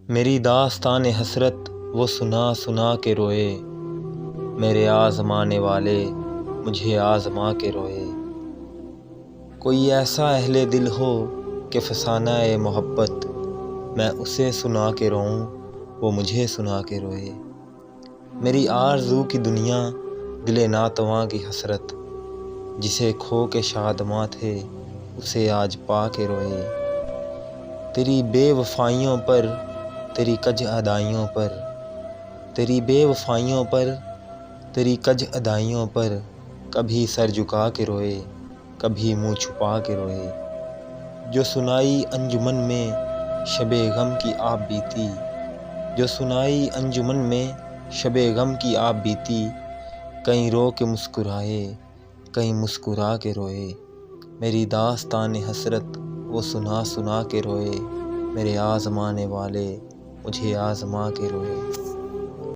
میری داستان حسرت وہ سنا سنا کے روئے، میرے آزمانے والے مجھے آزما کے روئے۔ کوئی ایسا اہل دل ہو کہ فسانہ محبت، میں اسے سنا کے روؤں وہ مجھے سنا کے روئے۔ میری آرزو کی دنیا دل ناتواں کی حسرت، جسے کھو کے شادماں تھے اسے آج پا کے روئے۔ تیری بے وفائیوں پر، تیری کج ادائیوں پر، تیری بے وفائیوں پر، تیری کج ادائیوں پر کبھی سر جھکا کے روئے، کبھی منہ چھپا کے روئے۔ جو سنائی انجمن میں شب غم کی آپ بیتی، جو سنائی انجمن میں شب غم کی آپ بیتی، کہیں رو کے مسکرائے کہیں مسکرا کے روئے۔ میری داستان حسرت وہ سنا سنا کے روئے، میرے آزمانے والے مجھے آزما کے روئے۔